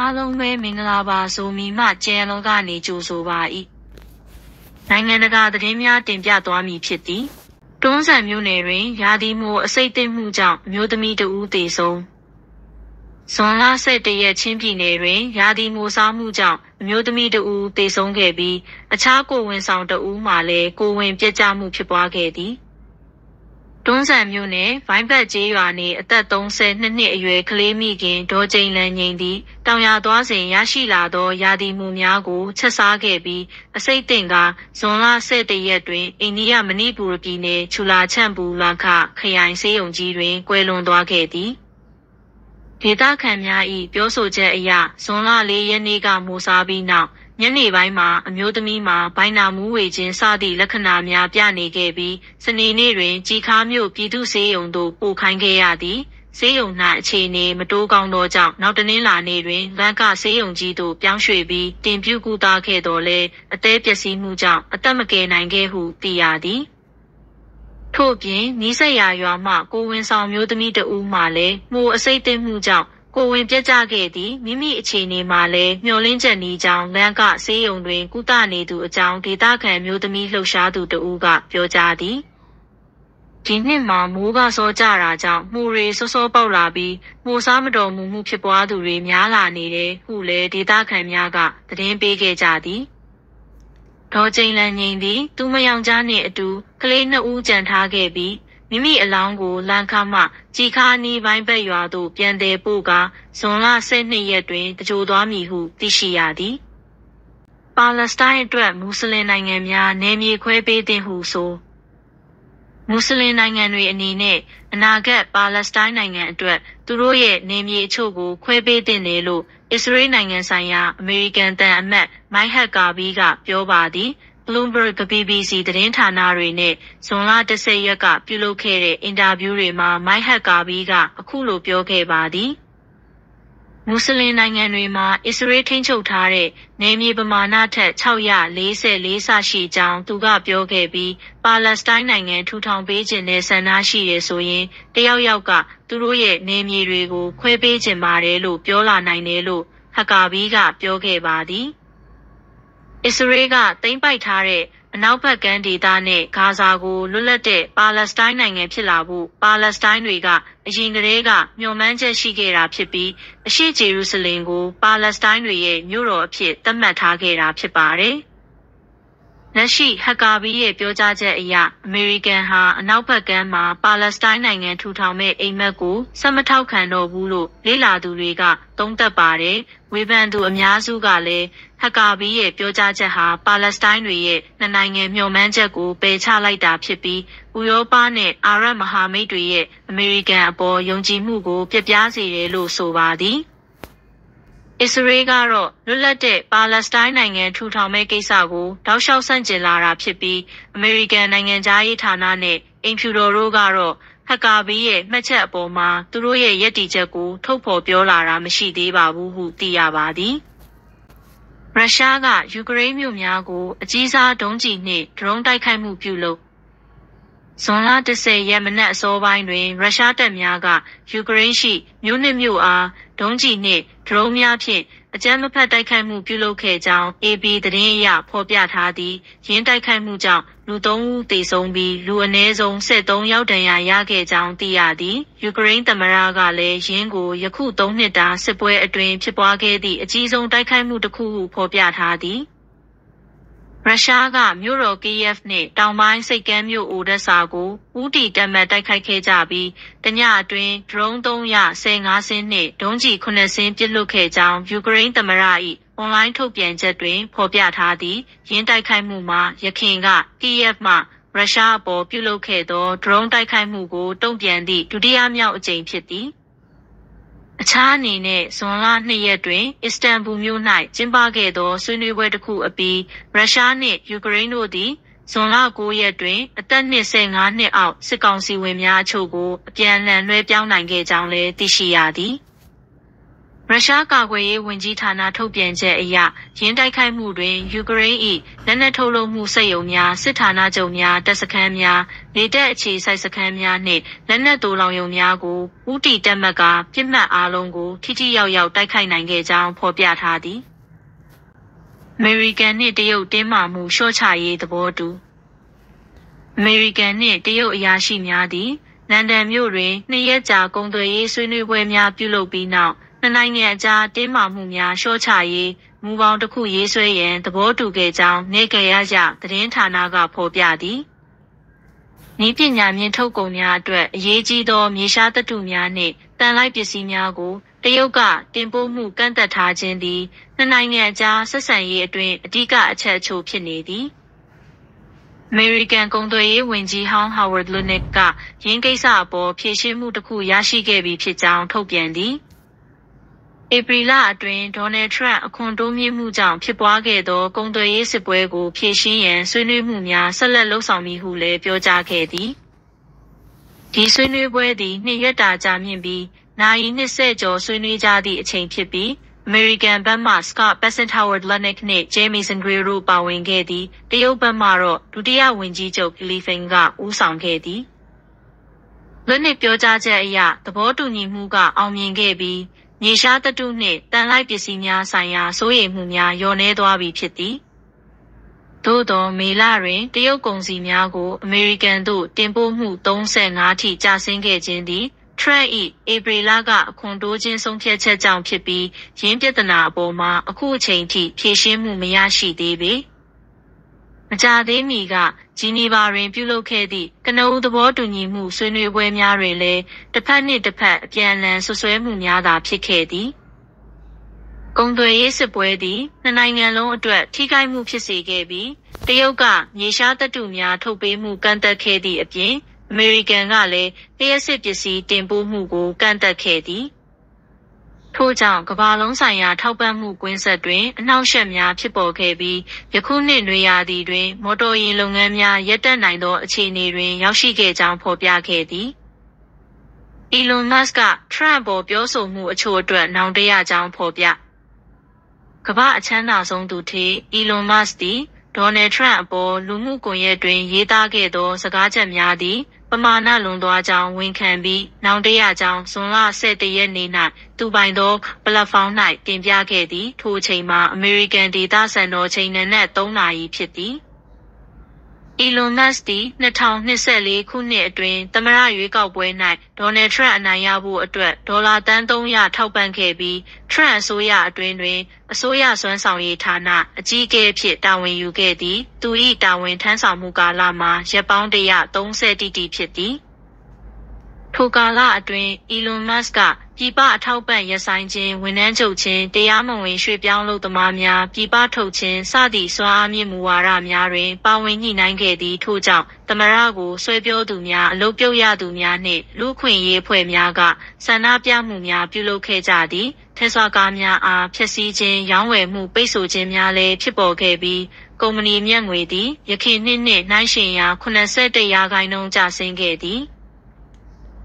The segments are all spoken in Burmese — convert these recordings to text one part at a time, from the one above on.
အားလုံးပဲမင်္ဂလာပါဆိုမိမကျန်လောကနေကြိုဆိုပါ၏နိုင်ငံတကာသတင်းများတင်ပြသွားမည်ဖြစ်သည်တွန်းဆန်မြို့နယ်တွင်ရာသီမိုးအစိတ်သိမ့်မှုကြောင့်အမျိုးသမီးတဦးသေဆုံးဇွန်လ17ရက်ချင်းပြည်နယ်တွင်ရာသီမိုးစားမှုကြောင့်အမျိုးသမီးတဦးသေဆုံးခဲ့ပြီးအခြားကိုဝန်ဆောင်တဦးမှလည်းကိုဝင်ပြစ်ကျမှုဖြစ်ပွားခဲ့သည်တွန်းဆန်မြို့နယ်ဗိုင်းဘတ်ကျေးရွာနေအသက်32နှစ်အရွယ်ကလေးမိခင်ဒေါ်ကျိန်လန်ငိန်သည်တောင်ယာသွားစဉ်ရရှိလာသောရာသီမိုးများကိုချက်စားခဲ့ပြီးအစိတ်သိမ့်ကဇွန်လ17ရက်တွင်အိန္ဒိယမဏိပူရပြည်နယ်ချူလာချန့်ပူလန်ခခရိုင်ဆေးရုံကြီးတွင်ကွယ်လွန်သွားခဲ့သည်ဒေသခံများ၏ပြောဆိုချက်အရဇွန်လ4ရက်နေ့ကမိုးစားပြီးနောက်ညနေပိုင်းမှာအမျိုးသမီးမှာဘိုင်နာမူးဝေခြင်းစသည့်လက္ခဏာများပြနေခဲ့ပြီးစနေနေ့တွင်ကြည်ခါမြို့ပြည်သူ့ဆေးရုံသို့ပို့ခိုင်းခဲ့ရသည်ဆေးရုံ၌အခြေအနေမတိုးကောင်းသောကြောင့်နောက်တနင်္လာနေ့တွင်လန်ကဆေးရုံကြီးသို့ပြောင်းရွှေ့ပြီးတင်ပြကုသခဲ့တော်လဲအသေးပျက်စီးမှုကြောင့်အသက်မကယ်နိုင်ခဲ့ဟုသိရသည်ထို့ပြင်နီးစပ်ရာရွာမှကိုဝင်ဆောင်မျိုးသမီးတဦးမှလည်းမှုအစိတ်သိမ့်မှုကြောင့်ကိုဝင်ပြတ်ကျခဲ့သည်မိမိအခြေအနေမှာလည်းမျှော်လင့်ချက်နီးကြောင်းလန်ကဆေးရုံတွင်ကုသနေသူအကြောင်းဒေသခံမျိုးသမီးလှုပ်ရှားသူတဦးကပြောကြားသည်ဒီနှစ်မှာမိုးကစောကြတာကြောင့်မှုတွေစောစောပေါက်လာပြီးမှုစားမတော်မူမှုဖြစ်ပွားသူတွေများလာနေတယ်ဟုလည်းဒေသခံများကသတင်းပေးခဲ့ကြသည်ဒေါ်ကျိန်လန်ငိန်သည်သူမယောင်ကြားနှင့်အတူကလေး2ဦးကြံထားခဲ့ပြီးမိမိအလောင်းကိုလန်ခါမှကြည်ခါနီးပိုင်းဘက်ရွာသို့ပြန်တယ်ပို့ကဇွန်လ12ရက်တွင်တကြိုသွားမည်ဟုသိရှိရသည်ပါလက်စတိုင်းအတွက်မွတ်စလင်နိုင်ငံများနယ်မြေခွဲပေးသင့်ဟုဆိုမွတ်စလင်နိုင်ငံတွေအနေနဲ့အနာဂတ်ပါလက်စတိုင်းနိုင်ငံအတွက်သူတို့ရဲ့နယ်မြေအချို့ကိုခွဲပေးသင့်တယ်လို့အစ္စရေးနိုင်ငံဆိုင်ရာအမေရိကန်တန်အမတ်မိုက်ဟက်ကာဘီကပြောပါသည် Bloomberg BBC သတင်းဌာနတွေနဲ့ဇွန်လ10ရက်ကပြုလုပ်ခဲ့တဲ့အင်တာဗျူးတွေမှာမိုက်ဟက်ကာဘီကအခုလိုပြောခဲ့ပါသည်မွတ်စလင်နိုင်ငံတွေမှာအစ္စရေးထိန်းချုပ်ထားတဲ့နယ်မြေပမာဏထက်644ဆရှိကြောင်းသူကပြောခဲ့ပြီးပါလက်စတိုင်းနိုင်ငံထူထောင်ပေးခြင်းနဲ့ဆန္ဒရှိရဆိုရင်တယောက်ယောက်ကသူတို့ရဲ့နယ်မြေတွေကိုခွဲပေးခြင်းပါတယ်လို့ပြောလာနိုင်တယ်လို့ဟက်ကာဘီကပြောခဲ့ပါသည်အစ္စရေးကသိမ်းပိုက်ထားတဲ့အနောက်ဘက်ကမ်းဒေသနဲ့ဂါဇာကိုလွတ်လပ်တဲ့ပါလက်စတိုင်းနိုင်ငံဖြစ်လာဖို့ပါလက်စတိုင်းတွေကအရင်ကတည်းကမျှော်မှန်းချက်ရှိခဲ့တာဖြစ်ပြီးအရှေ့ဂျေရုဆလင်ကိုပါလက်စတိုင်းတွေရဲ့မြို့တော်အဖြစ်သတ်မှတ်ထားခဲ့တာဖြစ်ပါတယ်။လက်ရှိဟက်ကာဘီရဲ့ပြောကြားချက်အရအမေရိကန်ဟာအနောက်ဘက်ကမ်းမှာပါလက်စတိုင်းနိုင်ငံထူထောင်မဲ့အိမ်မက်ကိုဆက်မထောက်ခံတော့ဘူးလို့လေ့လာသူတွေကသုံးသပ်ပါတယ်။ဝေဖန်သူအများစုကလည်းဟက်ကာဘီရဲ့ပြောကြားချက်ဟာပါလက်စတိုင်းတွေရဲ့နှစ်နိုင်ငံမျှော်မှန်းချက်ကိုပယ်ချလိုက်တာဖြစ်ပြီးဥရောပနဲ့အာရပ်မဟာမိတ်တွေရဲ့အမေရိကန်အပေါ်ယုံကြည်မှုကိုပြပြစေတယ်လို့ဆိုပါသည်အစ္စရေးကတော့လွတ်လပ်တဲ့ပါလက်စတိုင်းနိုင်ငံထူထောင်မဲ့ကိစ္စကိုတောက်လျှောက်ဆန့်ကျင်လာတာဖြစ်ပြီးအမေရိကန်နိုင်ငံသားရေးဌာနနဲ့အင်ဖြူတော်တို့ကတော့ဟက်ကာဘီရဲ့မှတ်ချက်အပေါ်မှာသူတို့ရဲ့ယက်တီချက်ကိုထုတ်ဖော်ပြောလာတာမရှိသေးပါဘူးဟုသိရပါသည်ရုရှားကယူကရိန်းမြို့များကိုအကြီးစားဒုံးကျည်နှင့်ဒရုန်းတိုက်ခိုက်မှုပြုလုပ်ဇွန်လ10ရက်မနက်အစောပိုင်းတွင်ရုရှားတပ်များကယူကရိန်းရှိမြို့နှင့်မြို့အားဒုံးကျည်နှင့်ဒရုန်းများဖြင့်အကြမ်းမဖက်တိုက်ခိုက်မှုပြုလုပ်ခဲ့ကြောင်း AP သတင်းအရဖော်ပြထားသည်ယင်းတိုက်ခိုက်မှုကြောင့်လူ3ဦးသေဆုံးပြီးလူအနည်းဆုံး73ယောက်ဒဏ်ရာရခဲ့ကြောင်းသိရသည်ယူကရိန်းသမ္မတကလည်းယင်းကိုယခု3နှစ်တာစစ်ပွဲအတွင်းဖြစ်ပွားခဲ့သည့်အကြီးဆုံးတိုက်ခိုက်မှုတစ်ခုဟုဖော်ပြထားသည်ရုရှားကမြို့တော်ကီယက်နှင့်တောင်ပိုင်းစိတ်ကမ်းမြို့အိုဒက်ဆာကိုဦးတည်တက်မှတ်တိုက်ခိုက်ခဲ့ကြပြီးတညအတွင်းဒရုန်း315စင်းနှင့်ဒုံးကျည်9စင်းပစ်လွှတ်ခဲ့ကြောင်းယူကရိန်းသမ္မတ၏အွန်လိုင်းထုတ်ပြန်ချက်တွင်ဖော်ပြထားသည်ယင်းတိုက်ခိုက်မှုမှာယခင်ကကီယက်မှရုရှားအပေါ်ပြုလုပ်ခဲ့သောဒရုန်းတိုက်ခိုက်မှုကိုတုံ့ပြန်သည့်ဒုတိယမြောက်အကြိမ်ဖြစ်သည်အခြားအနေနဲ့ဇွန်လ2ရက်တွင်အစ္စတန်ဘူမြို့၌ကျင်းပခဲ့သောဆွေးနွေးပွဲတစ်ခုအပြီးရုရှားနှင့်ယူကရိန်းတို့သည်ဇွန်လ9ရက်တွင်အသက်25နှစ်အောက်စစ်ကောင်စီဝင်များအချို့ကိုအပြန်အလှန်လွှဲပြောင်းနိုင်ခဲ့ကြောင်းလည်းသိရှိရသည် ရုရှားကာကွယ်ရေးဝန်ကြီးဌာနထုတ်ပြန်ချက်အရရင်းတိုက်ခိုက်မှုတွင်ယူကရိန်း၏လက်နက်ထုတ်လုပ်မှုစက်ရုံများစစ်ဌာနချုပ်များတပ်စခန်းများနေတပ်အခြေစိုက်စခန်းများနှင့်လက်နက်သိုလောင်ရုံများကိုဦးတည်တက်မှတ်ကာပြစ်မှတ်အားလုံးကိုထိထိရောက်ရောက်တိုက်ခိုက်နိုင်ခဲ့ကြောင်းဖော်ပြထားသည်အမေရိကန်နှင့်တရုတ်တင်းမာမှုလျှော့ချရေးသဘောတူအမေရိကန်နှင့်တရုတ်အရာရှိများသည်လန်ဒန်မြို့တွင်2 ရက်ကြာကုန်သွယ်ရေးဆွေးနွေးပွဲများပြုလုပ်ပြီးနောက်နှစ်နိုင်ငံအကြားတင်းမာမှုများလျှော့ချရေးမူပေါင်းတစ်ခုရေးဆွဲရန်သဘောတူခဲ့ကြောင်းနေကရရသတင်းဌာနကဖော်ပြသည်။နည်းပညာမြင့်ထုတ်ကုန်များအတွက်အရေးကြီးသောမြေရှားသတ္တုများနှင့်တန်လိုက်ပစ္စည်းများကိုတရုတ်ကတင်ပို့မှုကန့်သတ်ထားခြင်းသည်နှစ်နိုင်ငံအကြားဆက်ဆံရေးအတွင်းအဓိကအချက်အချို့ဖြစ်နေသည်။အမေရိကန်ကုန်သွယ်ရေးဝန်ကြီးဟောင်း Howard Lutnick ကရင်းကိစ္စအပေါ်ဖြေရှင်းမှုတစ်ခုရရှိခဲ့ပြီးဖြစ်ကြောင်းထုတ်ပြန်သည်။ဧပြီလအတွင်းဒေါ်နယ်ထရန့်အခွန်တိုးမြှင့်မှုကြောင့်ဖြစ်ပွားခဲ့သောကုန်သွယ်ရေးစစ်ပွဲကိုဖြေရှင်းရန်ဆွေးနွေးမှုများဆက်လက်လုပ်ဆောင်မည်ဟုလည်းပြောကြားခဲ့သည်။ဒီဆွေးနွေးပွဲသည်2 ရက်တာကြာမြင့်ပြီးနာရီ20ကျော်ဆွေးနွေးကြသည့်အချိန်ဖြစ်ပြီးအမေရိကန်ဘက်မှ Scott Bessent Howard Lutnick နှင့် Jamieson Greer တို့ပါဝင်ခဲ့သည်တရုတ်ဘက်မှတော့ဒုတိယဝန်ကြီးချုပ် Li Feng ကဦးဆောင်ခဲ့သည်။ Lutnick ပြောကြားချက်အရသဘောတူညီမှုကအောင်မြင်ခဲ့ပြီးမြေရှားသတ္တုနှင့်တန်လိုက်ပစ္စည်းများဆိုင်ရာစိုးရိမ်မှုများလျော့နည်းသွားပြီဖြစ်သည်။သို့သောမေလတွင်တရုတ်ကုန်စည်များကိုအမေရိကန်သို့တင်ပို့မှု35ထိကျဆင်းခဲ့ခြင်းသည်ထရန့်၏ဧပြီလကအခွန်တိုးခြင်းဆုံးဖြတ်ချက်ကြောင့်ဖြစ်ပြီးရင်းပြဿနာအပေါ်မှာအခုအချိန်ထိဖြေရှင်းမှုမရရှိသေးပေ။မကြာသေးမီကဂျီနီဗာတွင်ပြုလုပ်ခဲ့သည့်ကနဦးသဘောတူညီမှုဆွေးနွေးပွဲများတွင်လည်းတစ်ဖက်နှင့်တစ်ဖက်အပြန်အလှန်ဆွဆွဲမှုများသာဖြစ်ခဲ့သည်။ကုန်သွယ်ရေးစစ်ပွဲသည်နှစ်နိုင်ငံလုံးအတွက်ထိခိုက်မှုဖြစ်စေခဲ့ပြီးတရုတ်ကမြေရှားသတ္တုများထုတ်ပေးမှုကန့်သတ်ခဲ့သည့်အပြင်အမေရိကန်ကလည်းလျှပ်စစ်ပစ္စည်းတင်ပို့မှုကိုကန့်သတ်ခဲ့သည်။ထို့ကြောင့်ကမ္ဘာလုံးဆိုင်ရာထောက်ပံ့မှုကွင်းဆက်တွင်အနှောင့်အယှက်များဖြစ်ပေါ်ခဲ့ပြီးယခုနှစ်နွေရာသီတွင်မော်တော်ယာဉ်လုပ်ငန်းများရပ်တန့်နိုင်သောအခြေအနေတွင်ရောက်ရှိခဲ့ကြောင်းဖော်ပြခဲ့သည်။ Elon Musk က Trump ပေါ်ပြောဆိုမှုအချို့အတွက်နောင်တရကြောင်းဖော်ပြကမ္ဘာအချမ်းသာဆုံးသူထိ Elon Musk သည်ဒေါ်နယ်ထရန့်အပေါ်လူမှုကွန်ရက်တွင်ရေးသားခဲ့သောစကားချက်များသည်ပမာဏလွန်သွားကြောင်းဝန်ခံပြီးနောင်တရကြောင်းဇွန်လ17ရက်နေ့၌သူပိုင်သောပလက်ဖောင်း၌တင်ပြခဲ့သည်ထိုအချိန်မှာအမေရိကန်ဒေသစံတော်ချိန်နံနက်3 နာရီဖြစ်သည်Elon Musk သည်2024ခုနှစ်အတွင်းသမ္မတရွေးကောက်ပွဲ၌ဒေါ်နယ်ထရန့်အနိုင်ရဖို့အတွက်ဒေါ်လာသန်း300ထောက်ပံ့ခဲ့ပြီးထရန့်အစိုးရအတွင်းတွင်အစိုးရစွမ်းဆောင်ရေးဌာနအကြီးအကဲဖြစ်တာဝန်ယူခဲ့သည်သူ၏တာဝန်ထမ်းဆောင်မှုကာလမှာရက်ပေါင်း130တိတိဖြစ်သည်ထိုကာလအတွင်း Elon Musk ကပြည်ပအထောက်ပံ့ရပ်ဆိုင်ခြင်းဝန်ထမ်းချုပ်ခြင်းတရားမဝင်ရွှေ့ပြောင်းလုပ်သမားများပြည်ပထုတ်ခြင်းစသည့်စွမ်းအားမြင့်မူဝါဒများတွင်ပါဝင်ညှိနှိုင်းခဲ့သည်ထို့ကြောင့်သမ္မတကိုဆွဲပြောသူများအလုပ်ပြုတ်ရသူများနှင့်လူ့အခွင့်အရေးအဖွဲ့များကဆန္ဒပြမှုများပြုလုပ်ခဲ့ကြသည်ထက်ဆွာကားများအားဖျက်ဆီးခြင်းရောင်းဝယ်မှုပိတ်ဆို့ခြင်းများလည်းဖြစ်ပေါ်ခဲ့ပြီးကုမ္ပဏီမြတ်ငွေသည်ယခင်နှစ်နှင့်နှိုင်းယှဉ်ရာ81%ကျဆင်းခဲ့သည်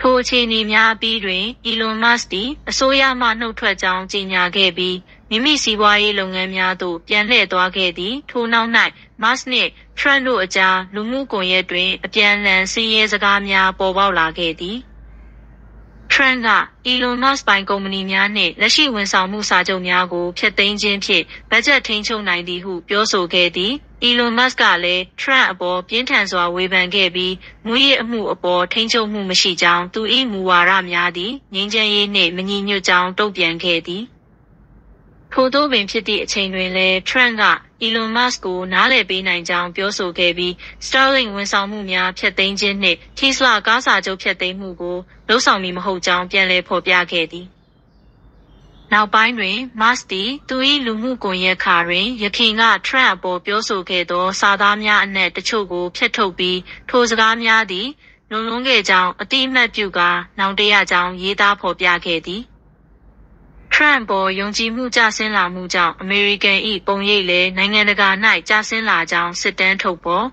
ထိုအခြေအနေများအပြီးတွင် Elon Musk သည်အစိုးရမှနှုတ်ထွက်ကြောင်းကြေညာခဲ့ပြီးမိမိစီးပွားရေးလုပ်ငန်းများသို့ပြန်လှည့်သွားခဲ့သည်ထိုနောက်၌ Musk နှင့် Trump တို့အကြားလူမှုကွန်ရက်တွင်အပြန်အလှန်ဆင်းရဲစကားများပေါ်ပေါက်လာခဲ့သည် Trump က Elon Musk ပိုင်ကုမ္ပဏီများနှင့်လက်ရှိဝန်ဆောင်မှုစာချုပ်များကိုဖျက်သိမ်းခြင်းဖြင့်ဘတ်ဂျက်ထိန်းချုပ်နိုင်သည်ဟုပြောဆိုခဲ့သည်Elon Musk ကလည်း Trump အပေါ်ပြင်းထန်စွာဝေဖန်ခဲ့ပြီးမူရစ်အမှုအပေါ်ထိန်းချုပ်မှုမရှိကြောင်းသူ၏မူဝါဒများသည်ငြိမ်းချမ်းရေးနှင့်မညီညွတ်ကြောင်းတုံ့ပြန်ခဲ့သည်ထို့သောပင်ဖြစ်သည့်အချိန်တွင်လည်း Trump က Elon Musk ကိုနားလည်ပေးနိုင်ကြောင်းပြောဆိုခဲ့ပြီး Starlink ဝန်ဆောင်မှုများဖျက်သိမ်းခြင်းနှင့် Tesla ကားစာချုပ်ဖျက်သိမ်းမှုကိုလုပ်ဆောင်မည်မဟုတ်ကြောင်းပြန်လည်ဖော်ပြခဲ့သည်နောက်ပိုင်းတွင် Musk သည်သူ၏လူမှုကွန်ရက်ခါတွင်ယခင်က Trump အပေါ်ပြောဆိုခဲ့သောစာသားများအနက်တချို့ကိုဖျက်ထုတ်ပြီးထိုစကားများသည်လွန်လွန်းခဲ့ကြောင်းအတိအမှတ်ပြုကာနောင်တရကြောင်းရေးသားဖော်ပြခဲ့သည်Trump ပေါ်ယုံကြည်မှုကျဆင်းလာမှုကြောင့်အမေရိကန်၏ပုံရိပ်လည်းနိုင်ငံတကာ၌ကျဆင်းလာကြောင်းစစ်တမ်းထုတ်ပေါ်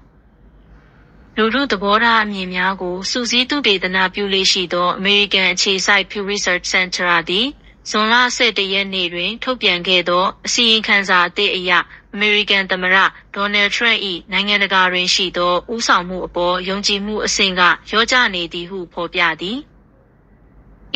လူထုသဘောထားအမြင်များကိုစူးစီးသုတေသနပြုလေ့ရှိသောအမေရိကန်အခြေစိုက် Pew Research Center သည် ဇွန်လ17ရက်နေ့တွင်ထုတ်ပြန်ခဲ့သောအစီရင်ခံစာအသစ်အရအမေရိကန်သမ္မတဒေါ်နယ်ထရန့်၏နိုင်ငံတကာတွင်ရှိသောဦးဆောင်မှုအပေါ်ယုံကြည်မှုအဆင့်ကလျော့ကျနေသည်ဟုဖော်ပြသည်။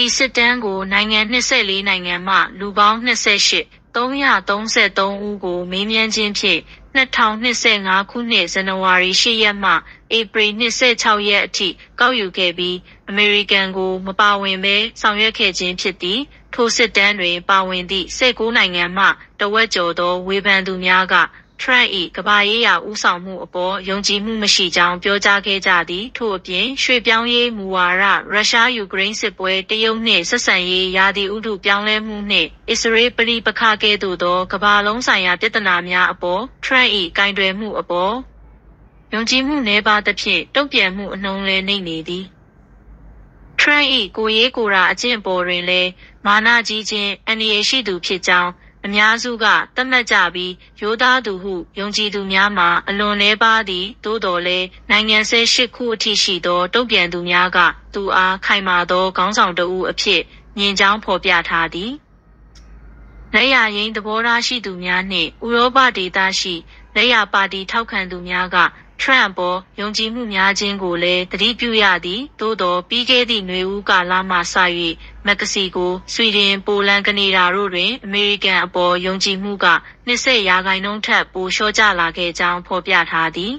ဤစစ်တမ်းကိုနိုင်ငံ24နိုင်ငံမှလူပေါင်း333ဦးကိုမေးမြန်းခြင်းဖြင့်2025ခုနှစ်ဇန်နဝါရီ10ရက်မှဧပြီ26ရက်အထိကောက်ယူခဲ့ပြီးအမေရိကန်ကိုမပါဝင်ဘဲဆောင်ရွက်ခဲ့ခြင်းဖြစ်သည်။ထိုစစ်တမ်းတွင်ပါဝင်သည့်19နိုင်ငံမှတဝက်ကျော်သောဝေဖန်သူများကထရန့်၏ကမ္ဘာရေးရာဦးဆောင်မှုအပေါ်ယုံကြည်မှုမရှိကြောင်းပြောကြားခဲ့ကြသည်ထို့အပြင်ရွှေ့ပြောင်းရေးမူဝါဒရုရှားယူကရိန်းစစ်ပွဲတရုတ်နှင့်ဆက်ဆံရေးရာသီဥတုပြောင်းလဲမှုနှင့်အစ္စရေးပဋိပက္ခကဲ့သို့သောကမ္ဘာလုံးဆိုင်ရာပြဿနာများအပေါ်ထရန့်၏ကိုင်တွယ်မှုအပေါ်ယုံကြည်မှုနည်းပါးသဖြင့်တုံ့ပြန်မှုအနှုန်းလည်းနှိမ့်နေသည်ထရန့်၏ကိုရေးကိုရာအကျင့်ပေါ်တွင်လည်းမာနကြီးခြင်းအန္တရာယ်ရှိသူဖြစ်ကြောင်းအများစုကသတ်မှတ်ကြပြီးရိုးသားသူဟုယုံကြည်သူများမှာအလွန်နည်းပါးသည်သို့တော်လည်းနိုင်ငံ18ခုအထိရှိသောတုံ့ပြန်သူများကသူအားခိုင်မာသောခေါင်းဆောင်တဦးအဖြစ်မြင်ကြောင်းဖော်ပြထားသည်လက်ရရင်းသဘောထားရှိသူများနှင့်ဥရောပဒေသရှိလက်ရပါတီထောက်ခံသူများကထရန့်ပေါ်ယုံကြည်မှုများခြင်းကိုလည်းသတိပြုရသည်သို့သောပြီးခဲ့သည့်နွေဦးကာလမှစ၍မက္ကဆီကိုဆွီဒင်ပိုလန်ကနေဒါတို့တွင်အမေရိကန်အပေါ်ယုံကြည်မှုက20%ထက်ပိုလျှော့ကျလာခဲ့ကြောင်းဖော်ပြထားသည်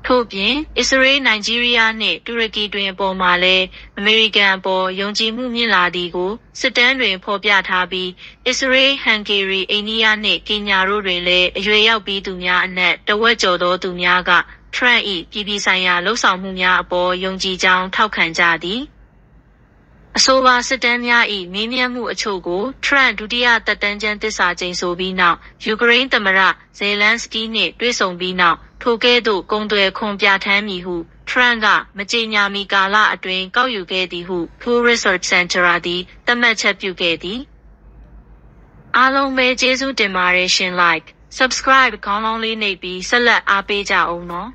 ထို့ပြင်အစ္စရေးနိုင်ဂျီးရီးယားနှင့်တူရကီတွင်အပေါ်မှာလည်းအမေရိကန်အပေါ်ယုံကြည်မှုမြင့်လာသည်ကိုစစ်တမ်းတွင်ဖော်ပြထားပြီးအစ္စရေးဟန်ဂေရီအိန္ဒိယနှင့်ကင်ညာတို့တွင်လည်းအရွယ်ရောက်ပြီးသူများအနက်တဝက်ကျော်သောသူများကထရန့်၏ပြည်ပဆိုင်ရာလှုပ်ဆောင်မှုများအပေါ်ယုံကြည်ကြောင်းထောက်ခံကြသည်အဆိုပါစစ်တမ်းများ၏မေးမြန်းမှုအချို့ကိုထရန့်ဒုတိယသက်တမ်းကျမ်းသစ္စာကျိန်ဆိုပြီးနောက်ယူကရိန်းသမ္မတဇယ်လန်စကီးနှင့်တွေ့ဆုံပြီးနောက်ထိုကဲ့သို့ကုန်သွယ်ခွန်ပြဋ္ဌာန်းမည်ဟုထရန့်ကမကြေညာမီကာလအတွင်းကောက်ယူခဲ့သည်ဟု Pew Research Center သည်သတ်မှတ်ချက်ပြုခဲ့သည်အားလုံးပဲကျေးဇူးတင်ပါတယ်ရှင် like subscribe ခေါင်းလောင်းလေးနှိပ်ပြီးဆက်လက်အားပေးကြအောင်နော်